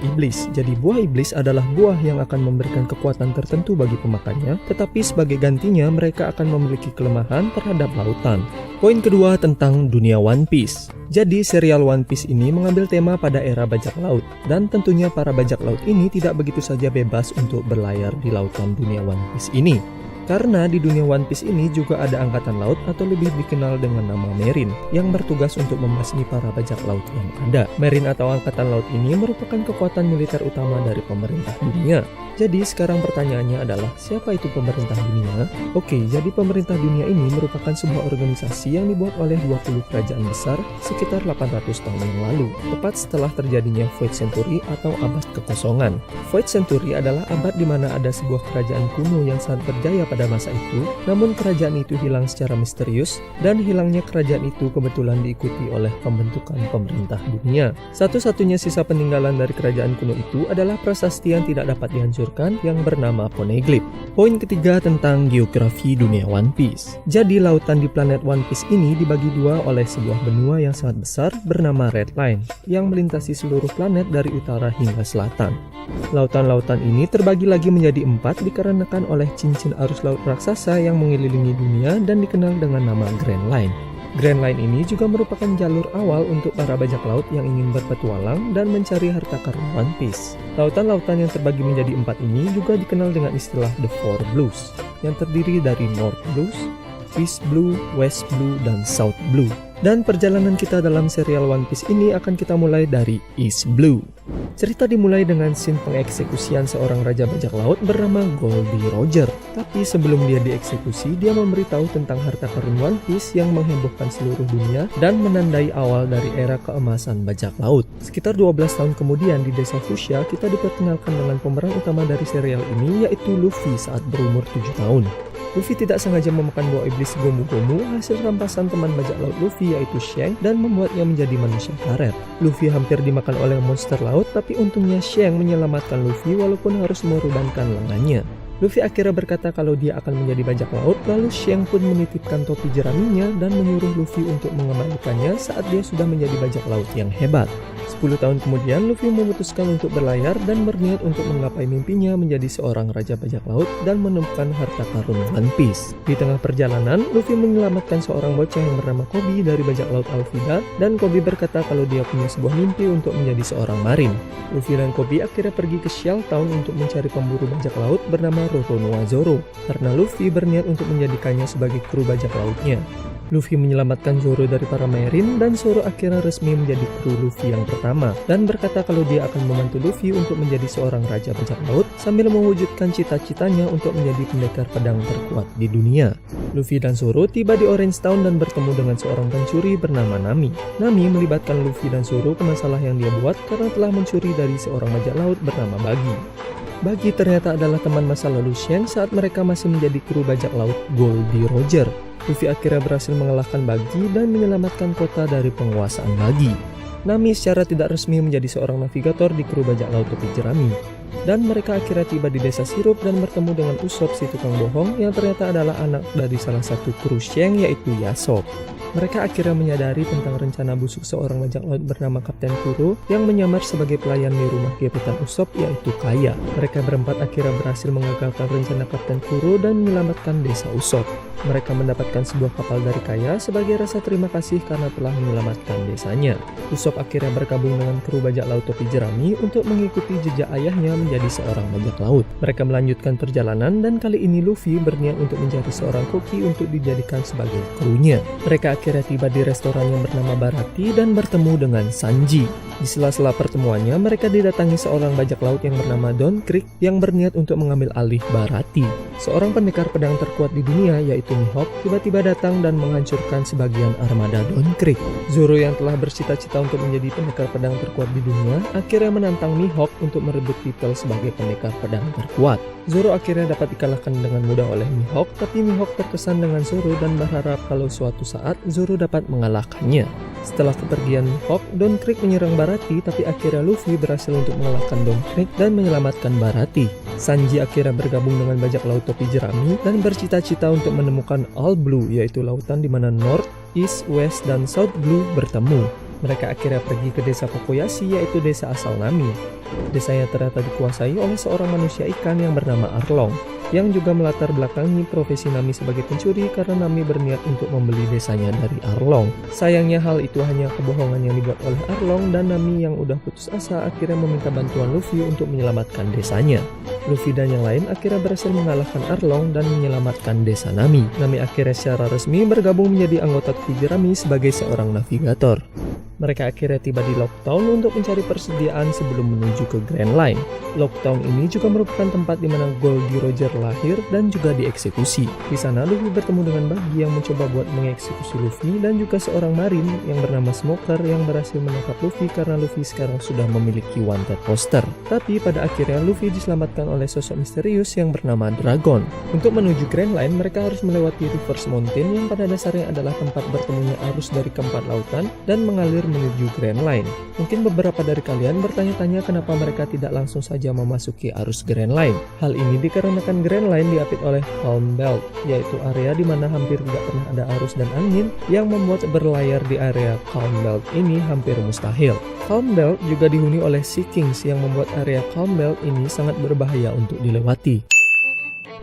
iblis. Jadi buah iblis adalah buah yang akan memberikan kekuatan tertentu bagi pemakannya, tetapi sebagai gantinya mereka akan memiliki kelemahan terhadap lautan. Poin kedua tentang dunia One Piece. Jadi serial One Piece ini mengambil tema pada era bajak laut, dan tentunya para bajak laut ini tidak begitu saja bebas untuk berlayar di lautan dunia One Piece ini. Karena di dunia One Piece ini juga ada angkatan laut atau lebih dikenal dengan nama Marine yang bertugas untuk membasmi para bajak laut yang ada. Marine atau angkatan laut ini merupakan kekuatan militer utama dari pemerintah dunia. Jadi sekarang pertanyaannya adalah siapa itu pemerintah dunia? Oke, jadi pemerintah dunia ini merupakan sebuah organisasi yang dibuat oleh 20 kerajaan besar sekitar 800 tahun yang lalu, tepat setelah terjadinya Void Century atau abad kekosongan. Void Century adalah abad di mana ada sebuah kerajaan kuno yang sangat berjaya pada masa itu, namun kerajaan itu hilang secara misterius, dan hilangnya kerajaan itu kebetulan diikuti oleh pembentukan pemerintah dunia. Satu-satunya sisa peninggalan dari kerajaan kuno itu adalah prasasti yang tidak dapat dihancurkan yang bernama Poneglyph. Poin ketiga tentang geografi dunia One Piece. Jadi lautan di planet One Piece ini dibagi dua oleh sebuah benua yang sangat besar bernama Red Line yang melintasi seluruh planet dari utara hingga selatan. Lautan-lautan ini terbagi lagi menjadi 4 dikarenakan oleh cincin arus laut raksasa yang mengelilingi dunia dan dikenal dengan nama Grand Line. Grand Line ini juga merupakan jalur awal untuk para bajak laut yang ingin berpetualang dan mencari harta karun One Piece. Lautan-lautan yang terbagi menjadi 4 ini juga dikenal dengan istilah The Four Blues, yang terdiri dari North Blues, East Blue, West Blue, dan South Blue. Dan perjalanan kita dalam serial One Piece ini akan kita mulai dari East Blue. Cerita dimulai dengan scene pengeksekusian seorang raja bajak laut bernama Goldie Roger. Tapi sebelum dia dieksekusi, dia memberitahu tentang harta karun One Piece yang menghebohkan seluruh dunia dan menandai awal dari era keemasan bajak laut. Sekitar 12 tahun kemudian di desa Fushia, kita diperkenalkan dengan pemeran utama dari serial ini, yaitu Luffy saat berumur 7 tahun. Luffy tidak sengaja memakan buah iblis Gomu-Gomu hasil rampasan teman bajak laut Luffy yaitu Shanks dan membuatnya menjadi manusia karet. Luffy hampir dimakan oleh monster laut, tapi untungnya Shanks menyelamatkan Luffy walaupun harus mengorbankan lengannya. Luffy akhirnya berkata kalau dia akan menjadi bajak laut, lalu Shanks pun menitipkan topi jeraminya dan menyuruh Luffy untuk mengembalikannya saat dia sudah menjadi bajak laut yang hebat. 10 tahun kemudian, Luffy memutuskan untuk berlayar dan berniat untuk menggapai mimpinya menjadi seorang raja bajak laut dan menemukan harta karun One Piece. Di tengah perjalanan, Luffy menyelamatkan seorang bocah yang bernama Koby dari bajak laut Alvida, dan Koby berkata kalau dia punya sebuah mimpi untuk menjadi seorang marine. Luffy dan Koby akhirnya pergi ke Shell Town untuk mencari pemburu bajak laut bernama Roronoa Zoro, karena Luffy berniat untuk menjadikannya sebagai kru bajak lautnya. Luffy menyelamatkan Zoro dari para Marine dan Zoro akhirnya resmi menjadi kru Luffy yang pertama dan berkata kalau dia akan membantu Luffy untuk menjadi seorang raja bajak laut sambil mewujudkan cita-citanya untuk menjadi pendekar pedang terkuat di dunia. Luffy dan Zoro tiba di Orange Town dan bertemu dengan seorang pencuri bernama Nami. Nami melibatkan Luffy dan Zoro ke masalah yang dia buat karena telah mencuri dari seorang bajak laut bernama Buggy. Buggy ternyata adalah teman masa lalu Shanks saat mereka masih menjadi kru bajak laut Goldie Roger. Luffy akhirnya berhasil mengalahkan Buggy dan menyelamatkan kota dari penguasaan Buggy. Nami secara tidak resmi menjadi seorang navigator di kru bajak laut topi jerami. Dan mereka akhirnya tiba di desa Sirup dan bertemu dengan Usopp si tukang bohong yang ternyata adalah anak dari salah satu kru Shanks yaitu Yasop. Mereka akhirnya menyadari tentang rencana busuk seorang bajak laut bernama Kapten Kuro yang menyamar sebagai pelayan di rumah gebetan Usopp yaitu Kaya. Mereka berempat akhirnya berhasil mengagalkan rencana Kapten Kuro dan menyelamatkan desa Usopp. Mereka mendapatkan sebuah kapal dari Kaya sebagai rasa terima kasih karena telah menyelamatkan desanya. Usopp akhirnya bergabung dengan kru bajak laut topi jerami untuk mengikuti jejak ayahnya menjadi seorang bajak laut. Mereka melanjutkan perjalanan dan kali ini Luffy berniat untuk mencari seorang koki untuk dijadikan sebagai krunya. Mereka akhirnya tiba di restoran yang bernama Barati dan bertemu dengan Sanji. Di sela-sela pertemuannya, mereka didatangi seorang bajak laut yang bernama Don Krieg yang berniat untuk mengambil alih Barati. Seorang pendekar pedang terkuat di dunia yaitu Mihawk tiba-tiba datang dan menghancurkan sebagian armada Don Krieg. Zoro yang telah bercita-cita untuk menjadi pendekar pedang terkuat di dunia akhirnya menantang Mihawk untuk merebut titel sebagai pendekar pedang terkuat. Zoro akhirnya dapat dikalahkan dengan mudah oleh Mihawk, tapi Mihawk terkesan dengan Zoro dan berharap kalau suatu saat Zoro dapat mengalahkannya. Setelah kepergian Mihawk, Don Krieg menyerang Barati, tapi akhirnya Luffy berhasil untuk mengalahkan Don Krieg dan menyelamatkan Barati. Sanji akhirnya bergabung dengan bajak laut topi jerami dan bercita-cita untuk menemukan All Blue, yaitu lautan di mana North, East, West, dan South Blue bertemu. Mereka akhirnya pergi ke desa Kokoyashi, yaitu desa asal Nami. Desanya ternyata dikuasai oleh seorang manusia ikan yang bernama Arlong, yang juga melatar belakangi profesi Nami sebagai pencuri karena Nami berniat untuk membeli desanya dari Arlong. Sayangnya hal itu hanya kebohongan yang dibuat oleh Arlong, dan Nami yang udah putus asa akhirnya meminta bantuan Luffy untuk menyelamatkan desanya. Luffy dan yang lain akhirnya berhasil mengalahkan Arlong dan menyelamatkan desa Nami. Nami akhirnya secara resmi bergabung menjadi anggota Topi Jerami sebagai seorang navigator. Mereka akhirnya tiba di Locktown untuk mencari persediaan sebelum menuju ke Grand Line. Locktown ini juga merupakan tempat di mana Goldie Roger lahir dan juga dieksekusi. Di sana Luffy bertemu dengan Buggy yang mencoba buat mengeksekusi Luffy, dan juga seorang marin yang bernama Smoker yang berhasil menangkap Luffy karena Luffy sekarang sudah memiliki wanted poster. Tapi pada akhirnya Luffy diselamatkan oleh sosok misterius yang bernama Dragon. Untuk menuju Grand Line, mereka harus melewati Reverse Mountain yang pada dasarnya adalah tempat bertemunya arus dari keempat lautan dan mengalir menuju Grand Line. Mungkin beberapa dari kalian bertanya-tanya kenapa mereka tidak langsung saja memasuki arus Grand Line. Hal ini dikarenakan Grand Line diapit oleh Calm Belt, yaitu area di mana hampir tidak pernah ada arus dan angin, yang membuat berlayar di area Calm Belt ini hampir mustahil. Calm Belt juga dihuni oleh Sea Kings yang membuat area Calm Belt ini sangat berbahaya untuk dilewati.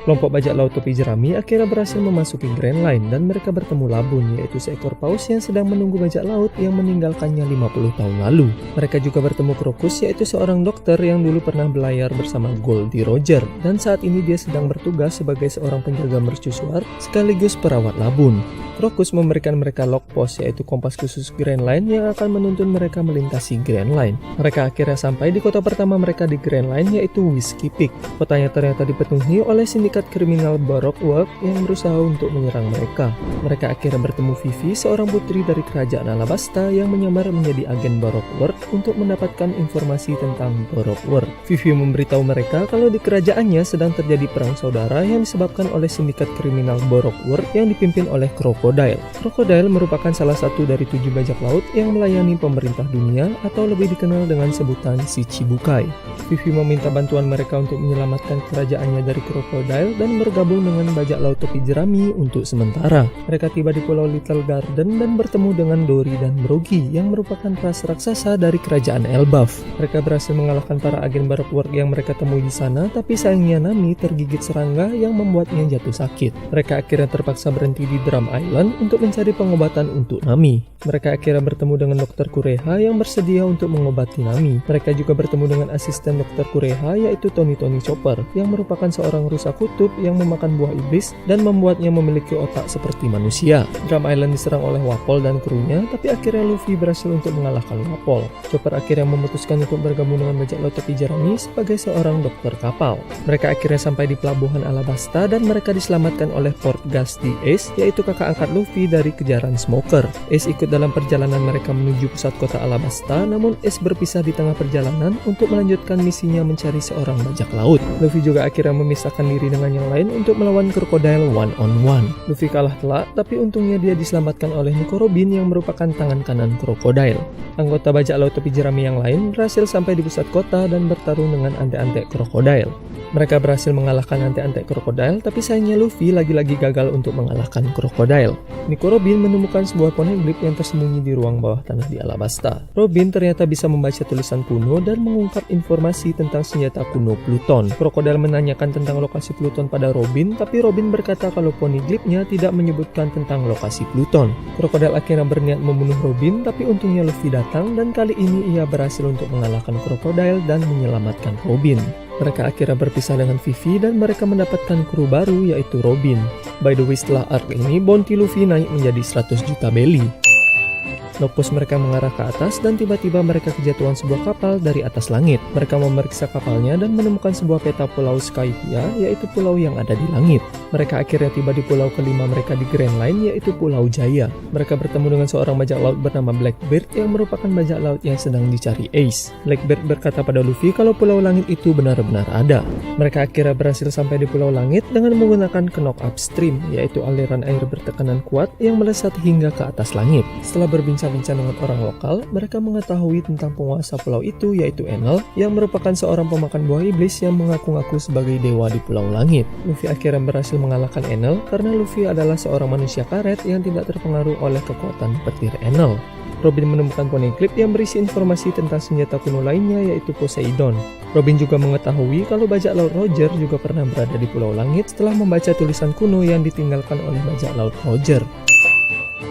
Kelompok bajak laut Topi Jerami akhirnya berhasil memasuki Grand Line, dan mereka bertemu Labun, yaitu seekor paus yang sedang menunggu bajak laut yang meninggalkannya 50 tahun lalu. Mereka juga bertemu Crocus, yaitu seorang dokter yang dulu pernah berlayar bersama Goldie Roger, dan saat ini dia sedang bertugas sebagai seorang penjaga mercusuar sekaligus perawat Labun. Crocus memberikan mereka lock post, yaitu kompas khusus Grand Line yang akan menuntun mereka melintasi Grand Line. Mereka akhirnya sampai di kota pertama mereka di Grand Line, yaitu Whiskey Peak. Kotanya ternyata dipenuhi oleh sindikat kriminal Baroque yang berusaha untuk menyerang mereka. Mereka akhirnya bertemu Vivi, seorang putri dari kerajaan Alabasta yang menyamar menjadi agen Baroque untuk mendapatkan informasi tentang Baroque. Vivi memberitahu mereka kalau di kerajaannya sedang terjadi perang saudara yang disebabkan oleh sindikat kriminal Baroque yang dipimpin oleh Crocodile. Crocodile merupakan salah satu dari 7 bajak laut yang melayani pemerintah dunia, atau lebih dikenal dengan sebutan Shichibukai. Vivi meminta bantuan mereka untuk menyelamatkan kerajaannya dari Crocodile dan bergabung dengan bajak laut Topi Jerami untuk sementara. Mereka tiba di Pulau Little Garden dan bertemu dengan Dory dan Brogy yang merupakan ras raksasa dari kerajaan Elbaf. Mereka berhasil mengalahkan para agen Baroque yang mereka temui di sana, tapi sayangnya Nami tergigit serangga yang membuatnya jatuh sakit. Mereka akhirnya terpaksa berhenti di Drum Island untuk mencari pengobatan untuk Nami. Mereka akhirnya bertemu dengan Dr. Kureha yang bersedia untuk mengobati Nami. Mereka juga bertemu dengan asisten Dr. Kureha, yaitu Tony Chopper, yang merupakan seorang rusa kutub yang memakan buah iblis dan membuatnya memiliki otak seperti manusia. Drum Island diserang oleh Wapol dan krunya, tapi akhirnya Luffy berhasil untuk mengalahkan Wapol. Chopper akhirnya memutuskan untuk bergabung dengan bajak laut Topi Jerami sebagai seorang dokter kapal. Mereka akhirnya sampai di pelabuhan Alabasta dan mereka diselamatkan oleh Port Gusty Ace, yaitu kakak angkat Luffy dari kejaran Smoker. Ace ikut dalam perjalanan mereka menuju pusat kota Alabasta, namun Ace berpisah di tengah perjalanan untuk melanjutkan misinya mencari seorang bajak laut. Luffy juga akhirnya memisahkan diri dengan yang lain untuk melawan Crocodile one on one. Luffy kalah telak, tapi untungnya dia diselamatkan oleh Nico Robin yang merupakan tangan kanan Crocodile. Anggota bajak laut Topi Jerami yang lain berhasil sampai di pusat kota dan bertarung dengan antek-antek Crocodile. Mereka berhasil mengalahkan antek-antek Crocodile, tapi sayangnya Luffy lagi-lagi gagal untuk mengalahkan Crocodile. Nico Robin menemukan sebuah poneglyph yang tersembunyi di ruang bawah tanah di Alabasta. Robin ternyata bisa membaca tulisan kuno dan mengungkap informasi tentang senjata kuno Pluton. Crocodile menanyakan tentang lokasi Pluton pada Robin, tapi Robin berkata kalau poneglyphnya tidak menyebutkan tentang lokasi Pluton. Crocodile akhirnya berniat membunuh Robin, tapi untungnya Luffy datang dan kali ini ia berhasil untuk mengalahkan Crocodile dan menyelamatkan Robin. Mereka akhirnya berpisah dengan Vivi dan mereka mendapatkan kru baru, yaitu Robin. By the way, setelah arc ini, bounty Luffy naik menjadi 100 juta belly. Logpost mereka mengarah ke atas dan tiba-tiba mereka kejatuhan sebuah kapal dari atas langit. Mereka memeriksa kapalnya dan menemukan sebuah peta pulau Skypia, yaitu pulau yang ada di langit. Mereka akhirnya tiba di pulau kelima mereka di Grand Line, yaitu Pulau Jaya. Mereka bertemu dengan seorang bajak laut bernama Blackbeard yang merupakan bajak laut yang sedang dicari Ace. Blackbeard berkata pada Luffy kalau pulau langit itu benar-benar ada. Mereka akhirnya berhasil sampai di pulau langit dengan menggunakan knock upstream, yaitu aliran air bertekanan kuat yang melesat hingga ke atas langit. Setelah berbincang dengan orang lokal, mereka mengetahui tentang penguasa pulau itu, yaitu Enel, yang merupakan seorang pemakan buah iblis yang mengaku-ngaku sebagai dewa di Pulau Langit. Luffy akhirnya berhasil mengalahkan Enel karena Luffy adalah seorang manusia karet yang tidak terpengaruh oleh kekuatan petir Enel. Robin menemukan poneglyph yang berisi informasi tentang senjata kuno lainnya yaitu Poseidon. Robin juga mengetahui kalau bajak laut Roger juga pernah berada di Pulau Langit setelah membaca tulisan kuno yang ditinggalkan oleh bajak laut Roger.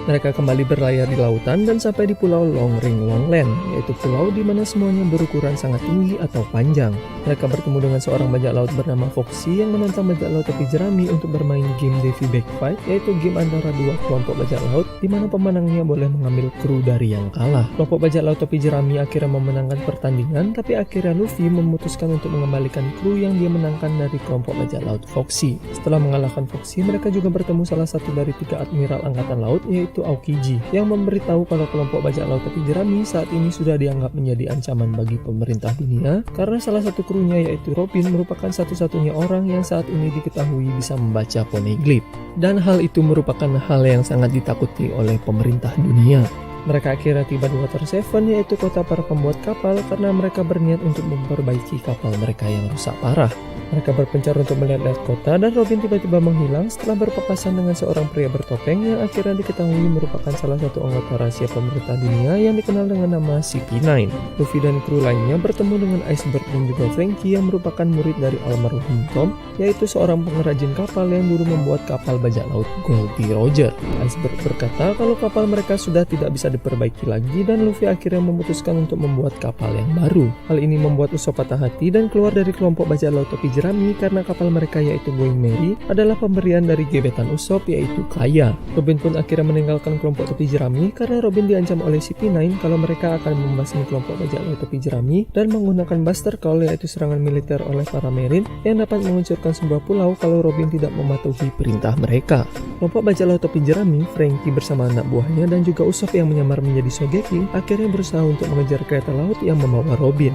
Mereka kembali berlayar di lautan dan sampai di Pulau Long Ring Longland, yaitu pulau di mana semuanya berukuran sangat tinggi atau panjang. Mereka bertemu dengan seorang bajak laut bernama Foxy yang menantang bajak laut topi jerami untuk bermain game Davy Backfight, yaitu game antara dua kelompok bajak laut di mana pemenangnya boleh mengambil kru dari yang kalah. Kelompok bajak laut topi jerami akhirnya memenangkan pertandingan, tapi akhirnya Luffy memutuskan untuk mengembalikan kru yang dia menangkan dari kelompok bajak laut Foxy. Setelah mengalahkan Foxy, mereka juga bertemu salah satu dari 3 admiral angkatan laut, yaitu Aokiji, yang memberitahu kalau kelompok bajak laut topi jerami saat ini sudah dianggap menjadi ancaman bagi pemerintah dunia karena salah satu krunya yaitu Robin merupakan satu-satunya orang yang saat ini diketahui bisa membaca poneglyph. Dan hal itu merupakan hal yang sangat ditakuti oleh pemerintah dunia. Mereka akhirnya tiba di Water 7, yaitu kota para pembuat kapal, karena mereka berniat untuk memperbaiki kapal mereka yang rusak parah. Mereka berpencar untuk melihat-lihat kota dan Robin tiba-tiba menghilang setelah berpapasan dengan seorang pria bertopeng yang akhirnya diketahui merupakan salah satu anggota rahasia pemerintah dunia yang dikenal dengan nama CP9. Luffy dan kru lainnya bertemu dengan Iceberg dan juga Franky yang merupakan murid dari almarhum Tom, yaitu seorang pengrajin kapal yang dulu membuat kapal bajak laut Goldie Roger. Iceberg berkata kalau kapal mereka sudah tidak bisa diperbaiki lagi dan Luffy akhirnya memutuskan untuk membuat kapal yang baru. Hal ini membuat Usopp patah hati dan keluar dari kelompok bajak laut topi jerami karena kapal mereka yaitu Going Merry adalah pemberian dari gebetan Usopp yaitu Kaya. Robin pun akhirnya meninggalkan kelompok topi jerami karena Robin diancam oleh CP9 kalau mereka akan membasmi kelompok bajak laut topi jerami dan menggunakan Buster Call yaitu serangan militer oleh para marine yang dapat menghancurkan sebuah pulau kalau Robin tidak mematuhi perintah mereka. Kelompok bajak laut topi jerami, Franky bersama anak buahnya dan juga Usopp yang menyamar menjadi Sogeking akhirnya berusaha untuk mengejar kereta laut yang membawa Robin.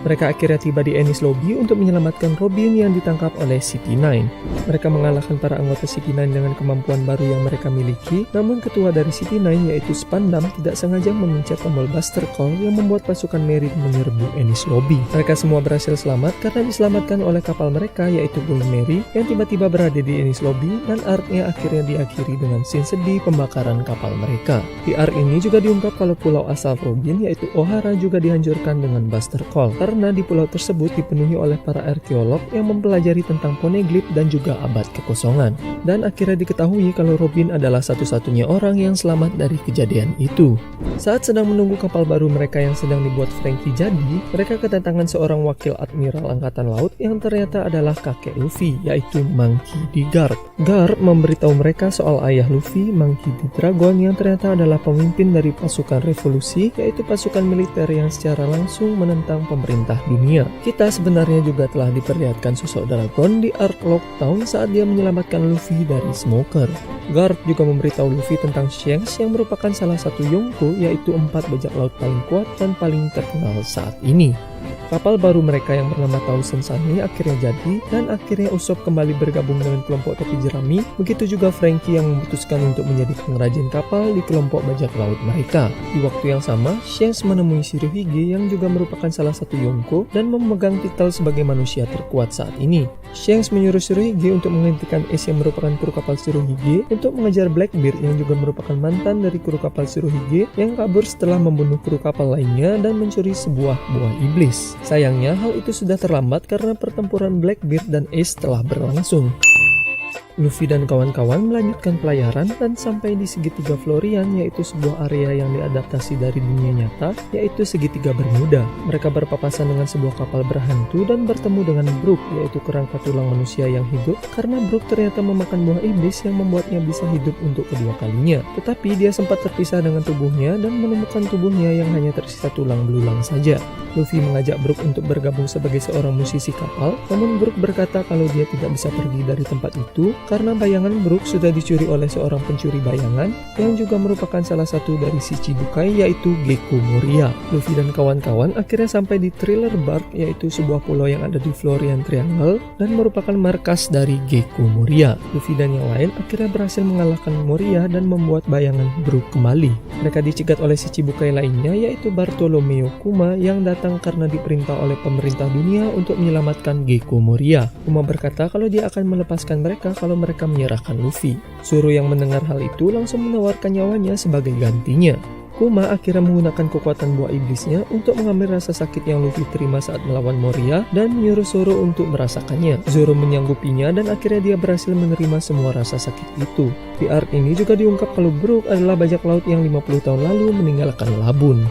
Mereka akhirnya tiba di Enies Lobby untuk menyelamatkan Robin yang ditangkap oleh CP9. Mereka mengalahkan para anggota CP9 dengan kemampuan baru yang mereka miliki, namun ketua dari CP9 yaitu Spandam tidak sengaja memencet tombol Buster Call yang membuat pasukan Marine menyerbu Enies Lobby. Mereka semua berhasil selamat karena diselamatkan oleh kapal mereka yaitu Going Merry yang tiba-tiba berada di Enies Lobby dan arc-nya akhirnya diakhiri dengan scene sedih pembakaran kapal mereka. Di arc ini juga diungkap kalau pulau asal Robin yaitu Ohara juga dihancurkan dengan Buster Call karena di pulau tersebut dipenuhi oleh para arkeolog yang mempelajari tentang poneglyph dan juga abad kekosongan. Dan akhirnya diketahui kalau Robin adalah satu-satunya orang yang selamat dari kejadian itu. Saat sedang menunggu kapal baru mereka yang sedang dibuat Franky jadi, mereka kedatangan seorang wakil admiral angkatan laut yang ternyata adalah kakek Luffy yaitu Monkey D. Garp. Garp memberitahu mereka soal ayah Luffy, Monkey D. Dragon, yang ternyata adalah pemimpin dari pasukan revolusi yaitu pasukan militer yang secara langsung menentang pemerintah dunia. Kita sebenarnya juga telah diperlihatkan sosok Dragon di arc Lockdown saat dia menyelamatkan Luffy dari Smoker. Garp juga memberitahu Luffy tentang Shanks yang merupakan salah satu Yonko yaitu 4 bajak laut paling kuat dan paling terkenal saat ini. Kapal baru mereka yang bernama Thousand Sunny akhirnya jadi dan akhirnya Usopp kembali bergabung dengan kelompok topi jerami. Begitu juga Franky yang memutuskan untuk menjadi pengrajin kapal di kelompok bajak laut mereka. Di waktu yang sama, Shanks menemui Shirohige yang juga merupakan salah satu Yonko dan memegang titel sebagai manusia terkuat saat ini. Shanks menyuruh Shirohige untuk menghentikan Ace yang merupakan kru kapal Shirohige untuk mengejar Blackbeard yang juga merupakan mantan dari kru kapal Shirohige yang kabur setelah membunuh kru kapal lainnya dan mencuri sebuah buah iblis. Sayangnya hal itu sudah terlambat karena pertempuran Blackbeard dan Ace telah berlangsung. Luffy dan kawan-kawan melanjutkan pelayaran dan sampai di segitiga Florian yaitu sebuah area yang diadaptasi dari dunia nyata yaitu segitiga Bermuda. Mereka berpapasan dengan sebuah kapal berhantu dan bertemu dengan Brook yaitu kerangka tulang manusia yang hidup karena Brook ternyata memakan buah iblis yang membuatnya bisa hidup untuk kedua kalinya. Tetapi dia sempat terpisah dengan tubuhnya dan menemukan tubuhnya yang hanya tersisa tulang belulang saja. Luffy mengajak Brook untuk bergabung sebagai seorang musisi kapal, namun Brook berkata kalau dia tidak bisa pergi dari tempat itu karena bayangan Brook sudah dicuri oleh seorang pencuri bayangan yang juga merupakan salah satu dari si Chibukai yaitu Gecko Moria. Luffy dan kawan-kawan akhirnya sampai di Thriller Bark yaitu sebuah pulau yang ada di Florian Triangle dan merupakan markas dari Gecko Moria. Luffy dan yang lain akhirnya berhasil mengalahkan Moria dan membuat bayangan Brook kembali. Mereka dicegat oleh si Chibukai lainnya yaitu Bartolomeo Kuma yang datang karena diperintah oleh pemerintah dunia untuk menyelamatkan Gecko Moria. Kuma berkata kalau dia akan melepaskan mereka kalau mereka menyerahkan Luffy. Zoro yang mendengar hal itu langsung menawarkan nyawanya sebagai gantinya. Kuma akhirnya menggunakan kekuatan buah iblisnya untuk mengambil rasa sakit yang Luffy terima saat melawan Moria dan menyuruh Zoro untuk merasakannya. Zoro menyanggupinya dan akhirnya dia berhasil menerima semua rasa sakit itu. Di arc ini juga diungkap kalau Brook adalah bajak laut yang 50 tahun lalu meninggalkan Labun.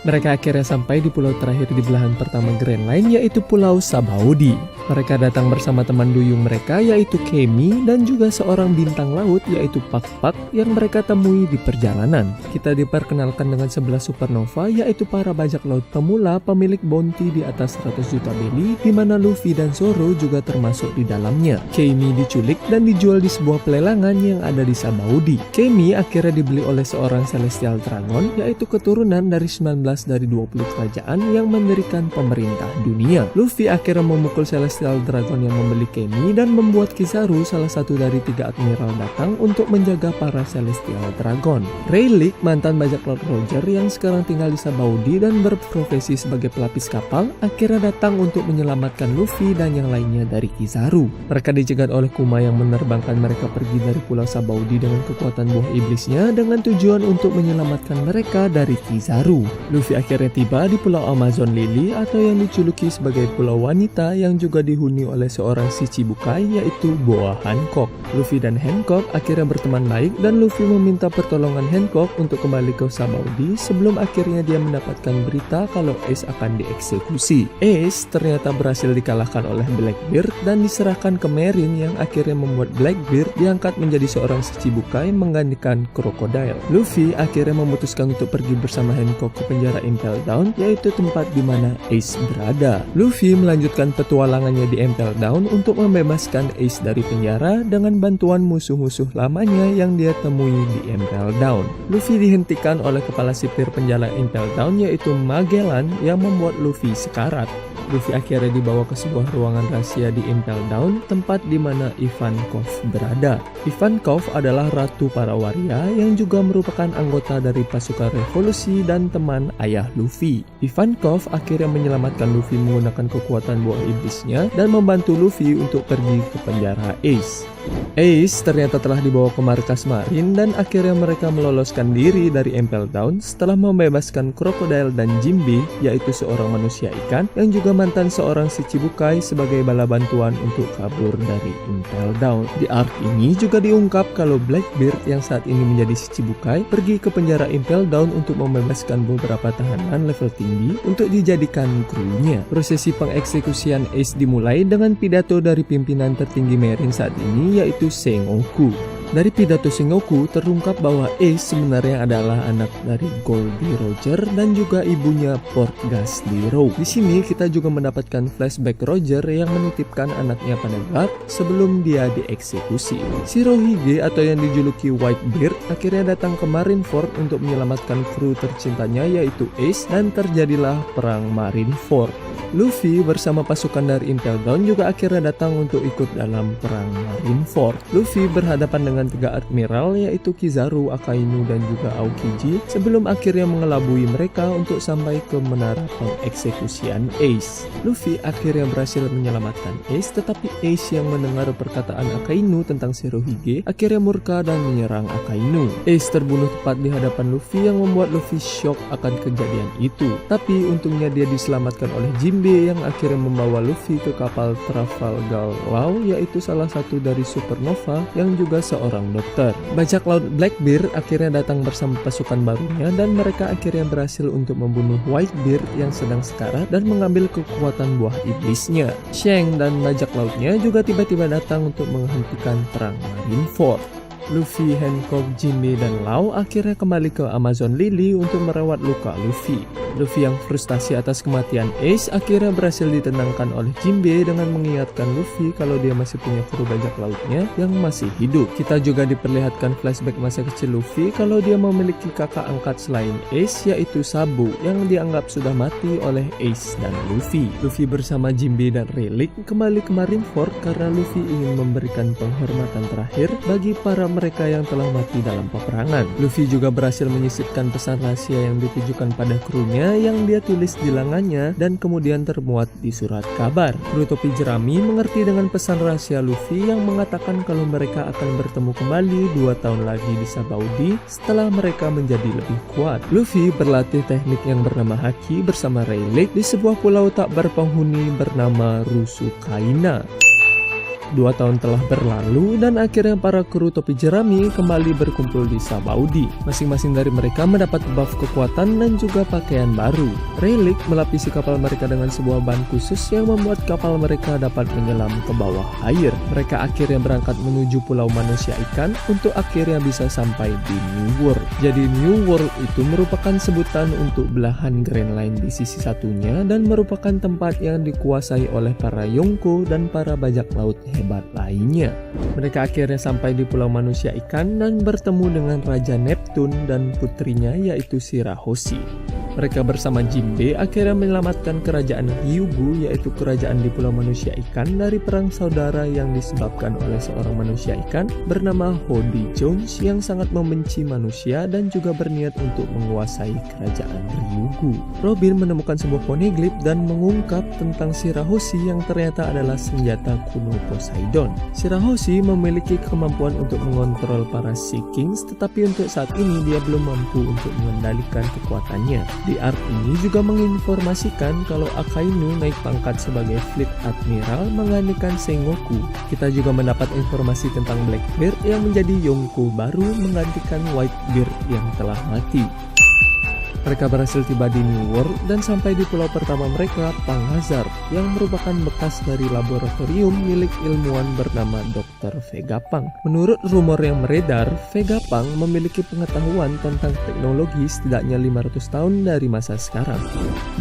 Mereka akhirnya sampai di pulau terakhir di belahan pertama Grand Line, yaitu Pulau Sabaody. Mereka datang bersama teman duyung mereka yaitu Kemi dan juga seorang bintang laut yaitu Pak-Pak yang mereka temui di perjalanan. Kita diperkenalkan dengan 11 supernova yaitu para bajak laut pemula pemilik bounty di atas 100 juta belly, di mana Luffy dan Zoro juga termasuk di dalamnya. Kemi diculik dan dijual di sebuah pelelangan yang ada di Sabaody. Kemi akhirnya dibeli oleh seorang Celestial Dragon yaitu keturunan dari 19 dari 20 kerajaan yang mendirikan pemerintah dunia. Luffy akhirnya memukul Celestial Dragon yang membeli Kemi dan membuat Kizaru, salah satu dari 3 admiral, datang untuk menjaga para Celestial Dragon. Rayleigh, mantan bajak laut Roger yang sekarang tinggal di Sabaody dan berprofesi sebagai pelapis kapal, akhirnya datang untuk menyelamatkan Luffy dan yang lainnya dari Kizaru. Mereka dicegat oleh Kuma yang menerbangkan mereka pergi dari Pulau Sabaody dengan kekuatan buah iblisnya dengan tujuan untuk menyelamatkan mereka dari Kizaru. Luffy akhirnya tiba di Pulau Amazon Lily atau yang dijuluki sebagai Pulau Wanita yang juga dihuni oleh seorang Shichibukai yaitu Boa Hancock. Luffy dan Hancock akhirnya berteman baik dan Luffy meminta pertolongan Hancock untuk kembali ke Sabaody sebelum akhirnya dia mendapatkan berita kalau Ace akan dieksekusi. Ace ternyata berhasil dikalahkan oleh Blackbeard dan diserahkan ke Marine yang akhirnya membuat Blackbeard diangkat menjadi seorang Shichibukai menggantikan Crocodile. Luffy akhirnya memutuskan untuk pergi bersama Hancock ke penjara Impel Down, yaitu tempat di mana Ace berada. Luffy melanjutkan petualangannya di Impel Down untuk membebaskan Ace dari penjara dengan bantuan musuh-musuh lamanya yang dia temui di Impel Down. Luffy dihentikan oleh kepala sipir penjara Impel Down yaitu Magellan yang membuat Luffy sekarat. Luffy akhirnya dibawa ke sebuah ruangan rahasia di Impel Down, tempat di mana Ivankov berada. Ivankov adalah ratu para waria yang juga merupakan anggota dari pasukan revolusi dan teman ayah Luffy. Ivankov akhirnya menyelamatkan Luffy menggunakan kekuatan buah iblisnya dan membantu Luffy untuk pergi ke penjara Ace. Ace ternyata telah dibawa ke markas Marine dan akhirnya mereka meloloskan diri dari Impel Down setelah membebaskan Crocodile dan Jinbe, yaitu seorang manusia ikan yang juga mantan seorang Shichibukai sebagai bala bantuan untuk kabur dari Impel Down. Di arc ini juga diungkap kalau Blackbeard yang saat ini menjadi Shichibukai pergi ke penjara Impel Down untuk membebaskan beberapa tahanan level tinggi untuk dijadikan krunya. Prosesi pengeksekusian Ace dimulai dengan pidato dari pimpinan tertinggi Marine saat ini yaitu Sengoku. Dari pidato Sengoku terungkap bahwa Ace sebenarnya adalah anak dari Goldie Roger dan juga ibunya Portgas Zero. Di sini kita juga mendapatkan flashback Roger yang menitipkan anaknya pada Garp sebelum dia dieksekusi. Shirohige atau yang dijuluki Whitebeard akhirnya datang ke Marineford untuk menyelamatkan kru tercintanya yaitu Ace dan terjadilah perang Marineford. Luffy bersama pasukan dari Impel Down juga akhirnya datang untuk ikut dalam perang Marineford. Luffy berhadapan dengan 3 admiral yaitu Kizaru, Akainu, dan juga Aokiji sebelum akhirnya mengelabui mereka untuk sampai ke menara pengeksekusian Ace. Luffy akhirnya berhasil menyelamatkan Ace, tetapi Ace yang mendengar perkataan Akainu tentang Shirohige akhirnya murka dan menyerang Akainu. Ace terbunuh tepat di hadapan Luffy yang membuat Luffy shock akan kejadian itu. Tapi untungnya dia diselamatkan oleh Jinbe yang akhirnya membawa Luffy ke kapal Trafalgar Law, yaitu salah satu dari supernova yang juga seorang dokter. Bajak laut Blackbeard akhirnya datang bersama pasukan barunya dan mereka akhirnya berhasil untuk membunuh Whitebeard yang sedang sekarat dan mengambil kekuatan buah iblisnya. Shanks dan bajak lautnya juga tiba-tiba datang untuk menghentikan perang Marineford. Luffy, Hancock, Jinbe, dan Law akhirnya kembali ke Amazon Lily untuk merawat luka Luffy. Luffy yang frustasi atas kematian Ace akhirnya berhasil ditenangkan oleh Jinbe dengan mengingatkan Luffy kalau dia masih punya kru bajak lautnya yang masih hidup. Kita juga diperlihatkan flashback masa kecil Luffy kalau dia memiliki kakak angkat selain Ace yaitu Sabo yang dianggap sudah mati oleh Ace dan Luffy. Luffy bersama Jinbe dan Rayleigh kembali ke Marineford karena Luffy ingin memberikan penghormatan terakhir bagi para mereka yang telah mati dalam peperangan. Luffy juga berhasil menyisipkan pesan rahasia yang ditujukan pada krunya yang dia tulis di lengannya dan kemudian termuat di surat kabar. Kru topi jerami mengerti dengan pesan rahasia Luffy yang mengatakan kalau mereka akan bertemu kembali 2 tahun lagi di Sabaudi setelah mereka menjadi lebih kuat. Luffy berlatih teknik yang bernama Haki bersama Rayleigh di sebuah pulau tak berpenghuni bernama Rusukaina. 2 tahun telah berlalu dan akhirnya para kru topi jerami kembali berkumpul di Sabaudi. Masing-masing dari mereka mendapat buff kekuatan dan juga pakaian baru. Rayleigh melapisi kapal mereka dengan sebuah ban khusus yang membuat kapal mereka dapat menyelam ke bawah air. Mereka akhirnya berangkat menuju pulau manusia ikan untuk akhirnya bisa sampai di New World. Jadi New World itu merupakan sebutan untuk belahan Grand Line di sisi satunya dan merupakan tempat yang dikuasai oleh para Yonko dan para bajak laut hebat lainnya. Mereka akhirnya sampai di pulau manusia ikan dan bertemu dengan Raja Neptune dan putrinya yaitu Shirahoshi. Mereka bersama Jinbe akhirnya menyelamatkan kerajaan Ryugu yaitu kerajaan di pulau manusia ikan dari perang saudara yang disebabkan oleh seorang manusia ikan bernama Hody Jones yang sangat membenci manusia dan juga berniat untuk menguasai kerajaan Ryugu. Robin menemukan sebuah poneglyph dan mengungkap tentang Shirahoshi yang ternyata adalah senjata kuno Poseidon. Shirahoshi memiliki kemampuan untuk mengontrol para Sea Kings, tetapi untuk saat ini dia belum mampu untuk mengendalikan kekuatannya. Di arc ini juga menginformasikan kalau Akainu naik pangkat sebagai Fleet Admiral menggantikan Sengoku. Kita juga mendapat informasi tentang Blackbeard yang menjadi Yonko baru menggantikan Whitebeard yang telah mati. Mereka berhasil tiba di New World dan sampai di pulau pertama mereka, Panghazard, yang merupakan bekas dari laboratorium milik ilmuwan bernama Dr. Vegapunk. Menurut rumor yang beredar, Vegapunk memiliki pengetahuan tentang teknologi setidaknya 500 tahun dari masa sekarang.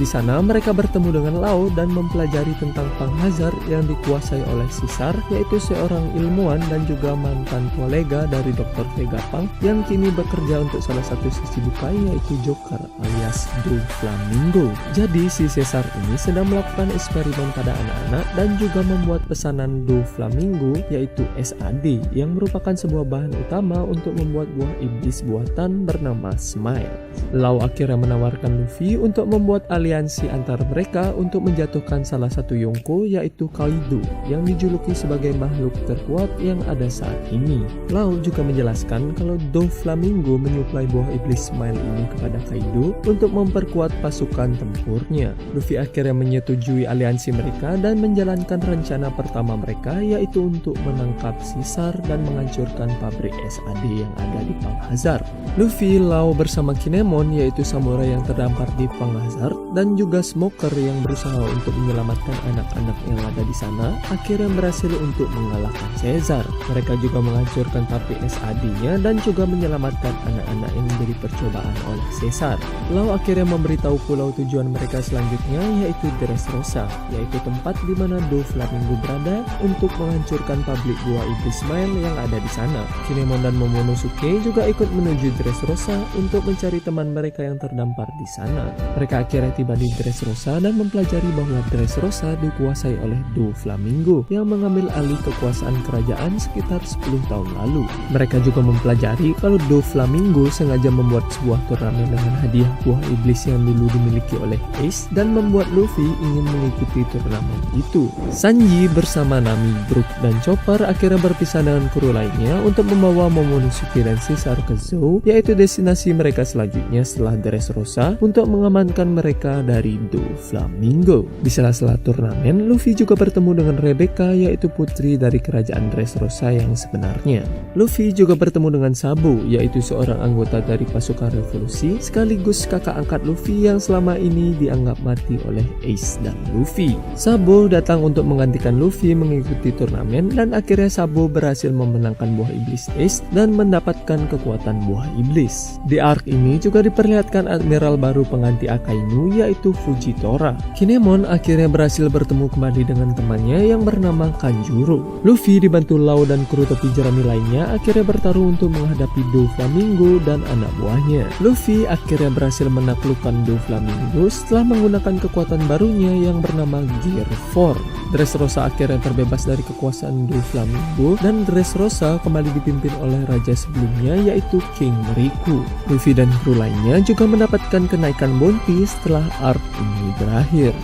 Di sana mereka bertemu dengan Lau dan mempelajari tentang Panghazard yang dikuasai oleh Caesar, yaitu seorang ilmuwan dan juga mantan kolega dari Dr. Vegapunk yang kini bekerja untuk salah satu sisi bukai yaitu Joker alias Doflamingo. Jadi si Caesar ini sedang melakukan eksperimen pada anak-anak dan juga membuat pesanan Doflamingo yaitu SAD yang merupakan sebuah bahan utama untuk membuat buah iblis buatan bernama Smile. Lau akhirnya menawarkan Luffy untuk membuat aliansi antar mereka untuk menjatuhkan salah satu Yonko yaitu Kaido yang dijuluki sebagai makhluk terkuat yang ada saat ini. Lau juga menjelaskan kalau Doflamingo menyuplai buah iblis Smile ini kepada Kaido untuk memperkuat pasukan tempurnya. Luffy akhirnya menyetujui aliansi mereka dan menjalankan rencana pertama mereka yaitu untuk menangkap Caesar dan menghancurkan pabrik SAD yang ada di Panghazard. Luffy, Lau bersama Kinemon yaitu samurai yang terdampar di Panghazard dan juga Smoker yang berusaha untuk menyelamatkan anak-anak yang ada di sana akhirnya berhasil untuk mengalahkan Caesar. Mereka juga menghancurkan pabrik SAD-nya dan juga menyelamatkan anak-anak yang menjadi percobaan oleh Caesar. Lau akhirnya memberitahu pulau tujuan mereka selanjutnya yaitu Dressrosa, yaitu tempat di mana Doflamingo berada untuk menghancurkan pabrik buah iblis Smile yang ada di sana. Kinemon dan Momonosuke juga ikut menuju Dressrosa untuk mencari teman mereka yang terdampar di sana. Mereka akhirnya tiba di Dressrosa dan mempelajari bahwa Dressrosa dikuasai oleh Doflamingo yang mengambil alih kekuasaan kerajaan sekitar 10 tahun lalu. Mereka juga mempelajari kalau Doflamingo sengaja membuat sebuah turnamen dengan hadiah buah iblis yang dulu dimiliki oleh Ace dan membuat Luffy ingin mengikuti turnamen itu. Sanji bersama Nami, Brook, dan Chopper akhirnya berpisah dengan kru lainnya untuk membawa Momonosuke dan Caesar ke Zou, yaitu destinasi mereka selanjutnya setelah Dressrosa untuk mengamankan mereka dari Doflamingo. Di sela-sela turnamen, Luffy juga bertemu dengan Rebecca yaitu putri dari kerajaan Dressrosa yang sebenarnya. Luffy juga bertemu dengan Sabo yaitu seorang anggota dari pasukan revolusi sekaligus kakak angkat Luffy yang selama ini dianggap mati oleh Ace dan Luffy. Sabo datang untuk menggantikan Luffy mengikuti turnamen dan akhirnya Sabo berhasil memenangkan buah iblis Ace dan mendapatkan kekuatan buah iblis. Di arc ini juga diperlihatkan admiral baru pengganti Akainu yaitu Fujitora. Kinemon akhirnya berhasil bertemu kembali dengan temannya yang bernama Kanjuro. Luffy dibantu Lau dan kru topi jerami lainnya akhirnya bertarung untuk menghadapi Doflamingo dan anak buahnya. Luffy akhirnya berhasil menaklukkan Doflamingo setelah menggunakan kekuatan barunya yang bernama Gear 4. Dressrosa akhirnya terbebas dari kekuasaan Doflamingo dan Dressrosa kembali dipimpin oleh raja sebelumnya yaitu King Riku. Luffy dan kru lainnya juga mendapatkan kenaikan bounty setelah arc ini berakhir.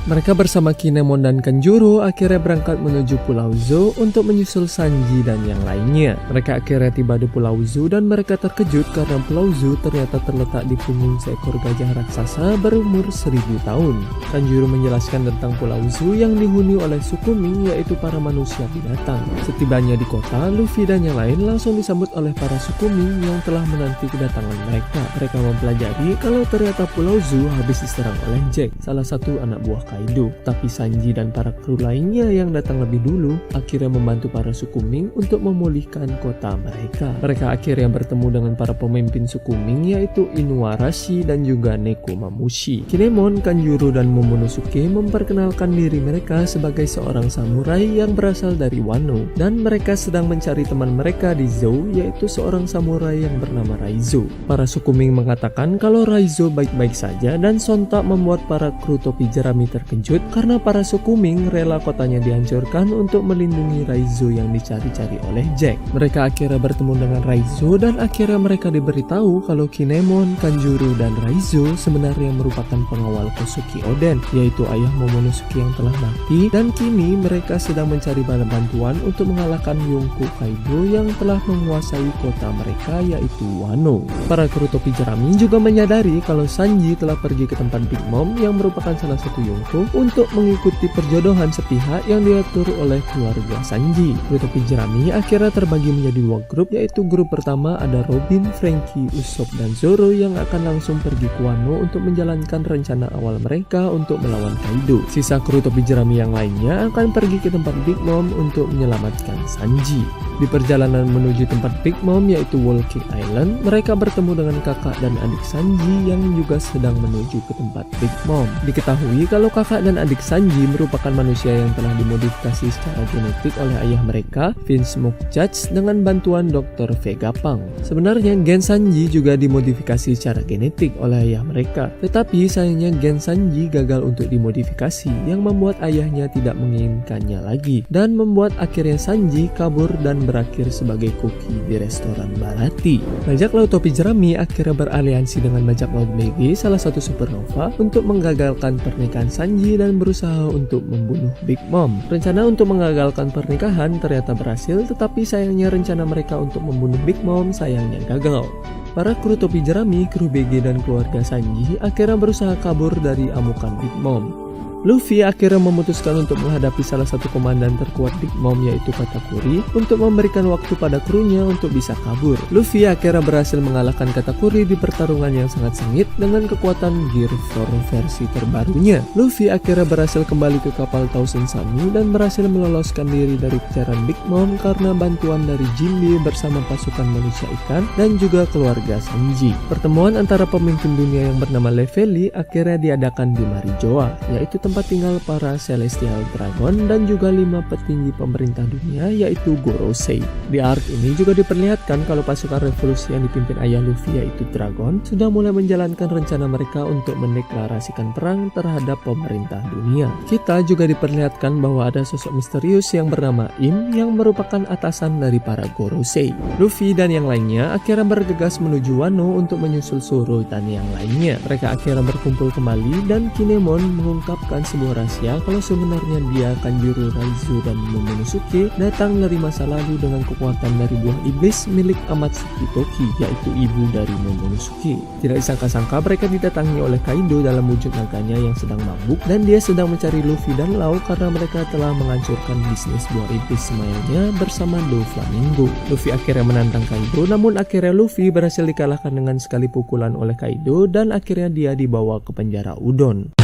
Mereka bersama Kinemon dan Kanjuro akhirnya berangkat menuju Pulau Zou untuk menyusul Sanji dan yang lainnya. Mereka akhirnya tiba di Pulau Zou dan mereka terkejut karena Pulau Zou ternyata terletak di punggung seekor gajah raksasa berumur 1000 tahun. Kanjuro menjelaskan tentang Pulau Zou yang dihuni oleh suku Ming yaitu para manusia binatang. Setibanya di kota, Luffy dan yang lain langsung disambut oleh para suku Ming yang telah menanti kedatangan mereka. Mereka mempelajari kalau ternyata Pulau Zou habis diserang oleh Jack, salah satu anak buah Kaido. Tapi Sanji dan para kru lainnya yang datang lebih dulu akhirnya membantu para suku Ming untuk memulihkan kota mereka. Mereka akhirnya bertemu dengan para pemimpin suku Ming yaitu Inuarashi dan juga Nekomamushi. Kinemon, Kanjuro, dan Momonosuke memperkenalkan diri mereka sebagai seorang samurai yang berasal dari Wano dan mereka sedang mencari teman mereka di Zou yaitu seorang samurai yang bernama Raizo. Para suku Ming mengatakan kalau Raizo baik-baik saja dan sontak membuat para kru topi jerami terkejut karena para suku Ming rela kotanya dihancurkan untuk melindungi Raizo yang dicari-cari oleh Jack. Mereka akhirnya bertemu dengan Raizo dan akhirnya mereka diberitahu kalau Kinemon, Kanjuro, dan Raizo sebenarnya merupakan pengawal Kosuki Oden yaitu ayah Momonosuke yang telah mati dan kini mereka sedang mencari bantuan untuk mengalahkan Yonko Kaido yang telah menguasai kota mereka yaitu Wano. Para kru topi jerami juga menyadari kalau Sanji telah pergi ke tempat Big Mom yang merupakan salah satu Yonko untuk mengikuti perjodohan sepihak yang diatur oleh keluarga Sanji. Kru topi jerami akhirnya terbagi menjadi dua grup yaitu grup pertama ada Robin, Franky, Usopp, dan Zoro yang akan langsung pergi ke Wano untuk menjalankan rencana awal mereka untuk melawan Kaido. Sisa kru topi jerami yang lainnya akan pergi ke tempat Big Mom untuk menyelamatkan Sanji. Di perjalanan menuju tempat Big Mom yaitu Walking Island, mereka bertemu dengan kakak dan adik Sanji yang juga sedang menuju ke tempat Big Mom. Diketahui kalau kakak dan adik Sanji merupakan manusia yang telah dimodifikasi secara genetik oleh ayah mereka, Vince Judge, dengan bantuan Dr. Vegapunk. Sebenarnya gen Sanji juga dimodifikasi secara genetik oleh ayah mereka, tetapi sayangnya gen Sanji gagal untuk dimodifikasi yang membuat ayahnya tidak menginginkannya lagi dan membuat akhirnya Sanji kabur dan berakhir sebagai koki di restoran Barati. Bajak laut topi jerami akhirnya beraliansi dengan bajak laut BG, salah satu supernova, untuk menggagalkan pernikahan Sanji dan berusaha untuk membunuh Big Mom. Rencana untuk mengagalkan pernikahan ternyata berhasil, tetapi sayangnya rencana mereka untuk membunuh Big Mom sayangnya gagal. Para kru topi jerami, kru BG, dan keluarga Sanji akhirnya berusaha kabur dari amukan Big Mom. Luffy akhirnya memutuskan untuk menghadapi salah satu komandan terkuat Big Mom yaitu Katakuri untuk memberikan waktu pada krunya untuk bisa kabur. Luffy akhirnya berhasil mengalahkan Katakuri di pertarungan yang sangat sengit dengan kekuatan Gear 4 versi terbarunya. Luffy akhirnya berhasil kembali ke kapal Thousand Sunny dan berhasil meloloskan diri dari kejaran Big Mom karena bantuan dari Jinbe bersama pasukan manusia ikan dan juga keluarga Sanji. Pertemuan antara pemimpin dunia yang bernama Levely akhirnya diadakan di Marijoa, yaitu tempat tinggal para Celestial Dragon dan juga 5 petinggi pemerintah dunia yaitu Gorosei. Di arc ini juga diperlihatkan kalau pasukan revolusi yang dipimpin ayah Luffy yaitu Dragon sudah mulai menjalankan rencana mereka untuk mendeklarasikan perang terhadap pemerintah dunia. Kita juga diperlihatkan bahwa ada sosok misterius yang bernama Im yang merupakan atasan dari para Gorosei. Luffy dan yang lainnya akhirnya bergegas menuju Wano untuk menyusul Zoro dan yang lainnya. Mereka akhirnya berkumpul kembali dan Kinemon mengungkapkan sebuah rahasia kalau sebenarnya dia, Kanjuro, Raizo, dan Momonosuke datang dari masa lalu dengan kekuatan dari buah iblis milik Amatsuki Toki, yaitu ibu dari Momonosuke. Tidak disangka-sangka mereka didatangi oleh Kaido dalam wujud naganya yang sedang mabuk dan dia sedang mencari Luffy dan Law karena mereka telah menghancurkan bisnis buah iblis Smile-nya bersama Doflamingo. Luffy akhirnya menantang Kaido, namun akhirnya Luffy berhasil dikalahkan dengan sekali pukulan oleh Kaido dan akhirnya dia dibawa ke penjara Udon.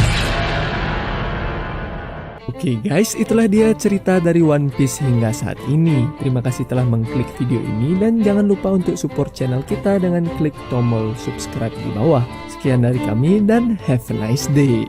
Oke guys, itulah dia cerita dari One Piece hingga saat ini. Terima kasih telah mengklik video ini dan jangan lupa untuk support channel kita dengan klik tombol subscribe di bawah. Sekian dari kami dan have a nice day.